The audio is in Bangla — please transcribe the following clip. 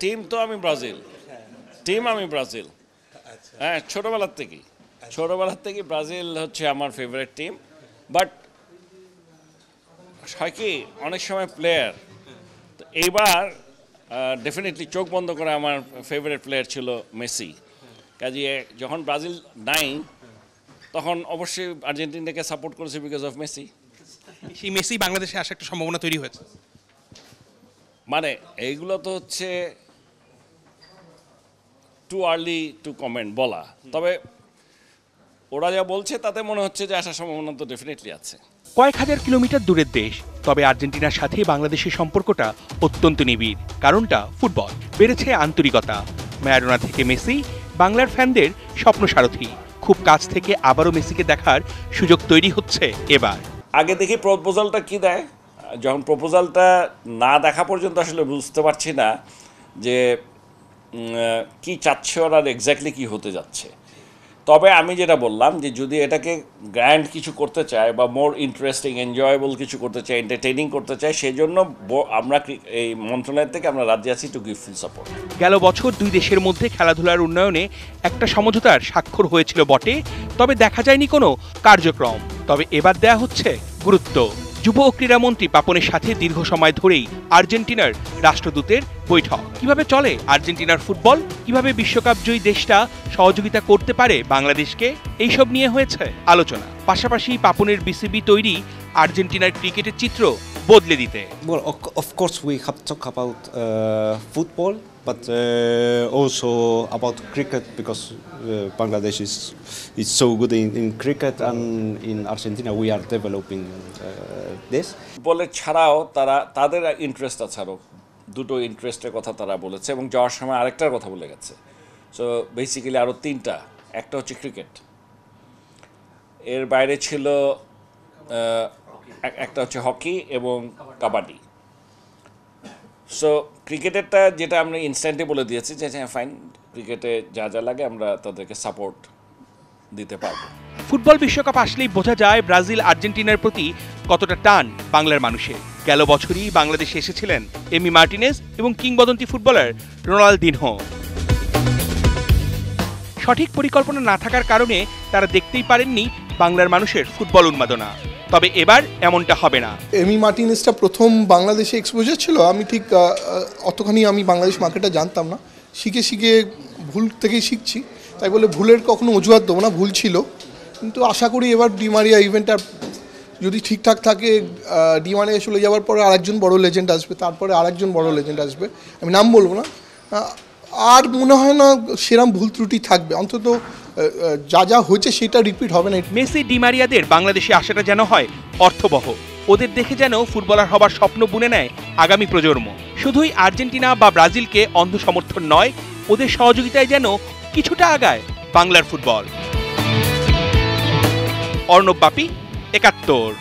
টিম তো আমি ব্রাজিল, হ্যাঁ ছোটোবেলার থেকেই ব্রাজিল হচ্ছে আমার ফেভারিট টিম। বাট হয় কি অনেক সময় প্লেয়ার, তো এইবার ডেফিনেটলি চোখ বন্ধ করে আমার ফেভারিট প্লেয়ার ছিল মেসি। কাজে যখন ব্রাজিল নাই তখন অবশ্যই আর্জেন্টিনাকে সাপোর্ট করেছে বিকজ অফ মেসি। সেই মেসি বাংলাদেশে আসা একটা সম্ভাবনা তৈরি হয়েছে। মানে এইগুলো তো হচ্ছে টু আর্লি টু কমেন্ট বলা, তবে ওরা যা বলছে তাতে মনে হচ্ছে যে আসার সম্ভাবনা তো ডেফিনেটলি আছে। কয়েক হাজার কিলোমিটার দূরের দেশ, তবে আর্জেন্টিনার সাথে বাংলাদেশের সম্পর্কটা অত্যন্ত নিবিড়। কারণটা ফুটবল, বেড়েছে আন্তরিকতা। ম্যারাডোনা থেকে মেসি বাংলার ফ্যানদের স্বপ্ন সারথি। খুব কাছ থেকে আবারও মেসিকে দেখার সুযোগ তৈরি হচ্ছে এবার। আগে দেখি প্রপোজালটা কি দেয়, যখন প্রপোজালটা না দেখা পর্যন্ত আসলে বুঝতে পারছি না যে কি চাচ্ছে ওরা, এক্স্যাক্টলি কি হতে যাচ্ছে। তবে আমি যেটা বললাম যে যদি এটাকে গ্র্যান্ড কিছু করতে চায় বা মোর ইন্টারেস্টিং এনজয়েবল কিছু করতে চায়, এন্টারটেইনিং করতে চায়, সেই জন্য আমরা এই মন্ত্রণালয় থেকে আমরা রাজি আছি টু গিভ ফুল সাপোর্ট। গেল বছর দুই দেশের মধ্যে খেলাধুলার উন্নয়নে একটা সমঝোতার স্বাক্ষর হয়েছিল বটে, তবে দেখা যায়নি কোনো কার্যক্রম। তবে এবার দেয়া হচ্ছে গুরুত্ব। যুব ও ক্রীড়ামন্ত্রী পাপনের সাথে দীর্ঘ সময় ধরেই আর্জেন্টিনার রাষ্ট্রদূতের বৈঠক। কিভাবে চলে আর্জেন্টিনার ফুটবল, কিভাবে বিশ্বকাপ জয়ী দেশটা সহযোগিতা করতে পারে বাংলাদেশকে, এইসব নিয়ে হয়েছে আলোচনা। পাশাপাশি পাপনের বিসিবি তৈরি আর্জেন্টিনার ক্রিকেটের চিত্র বদলে দিতে। Well, of course we have to talk about football, but also about cricket because Bangladesh is so good in cricket, and in Argentina we are developing this. ফুটবলের ছাড়াও তাদের ইন্টারেস্ট আছে, আরও দুটো ইন্টারেস্টের কথা তারা বলেছে এবং যাওয়ার সময় আরেকটার কথা বলে গেছে। সো বেসিক্যালি আরও তিনটা, একটা হচ্ছে ক্রিকেট, এর বাইরে ছিল একটা হচ্ছে হকি এবং কাবাডি। সো ক্রিকেটেরটা যেটা আমরা ইনস্ট্যান্টলি বলে দিয়েছি যে হ্যাঁ ফাইন, ক্রিকেটে যা যা লাগে আমরা তাদেরকে সাপোর্ট দিতে পারবো। ফুটবল বিশ্বকাপ আসলেই বোঝা যায় ব্রাজিল আর্জেন্টিনার প্রতি কতটা টান বাংলার মানুষের। গেল বছরই বাংলাদেশে এসেছিলেন এমি মার্টিনেজ এবং কিংবদন্তি ফুটবলার রোনালদিনহো। সঠিক পরিকল্পনা না থাকার কারণে তারা দেখতেই পারেননি বাংলার মানুষের ফুটবল উন্মাদনা। তবে এবার এমনটা হবে না। এমি মার্টিনেজটা প্রথম বাংলাদেশে এক্সপোজার ছিল, আমি ঠিক অতখানি আমি বাংলাদেশ মার্কেটটা জানতাম না, শিখে ভুল থেকেই শিখছি, তাই বলে ভুলের কখনো অজুহাত দেবো না, ভুল ছিল। কিন্তু আশা করি এবার ডিমারিয়া ইভেন্টটা যদি ঠিকঠাক থাকে, ডিমারিয়া চলে যাওয়ার পরে আরেকজন বড় লেজেন্ড আসবে, তারপরে আরেকজন বড় লেজেন্ড আসবে, আমি নাম বলবো না, আর মনে হয় না সেরকম ভুল ত্রুটি থাকবে, অন্তত যা হয়েছে সেটা রিপিট হবে না। মেসি ডিমারিয়াদের বাংলাদেশে আসাটা যেন হয় অর্থবহ, ওদের দেখে যেন ফুটবলার হবার স্বপ্ন বুনে নেয় আগামী প্রজন্ম। শুধুই আর্জেন্টিনা বা ব্রাজিলকে অন্ধ সমর্থন নয়, ওদের সহযোগিতায় যেন কিছুটা আগায় বাংলার ফুটবল। অর্ণব বাপি, ৭১।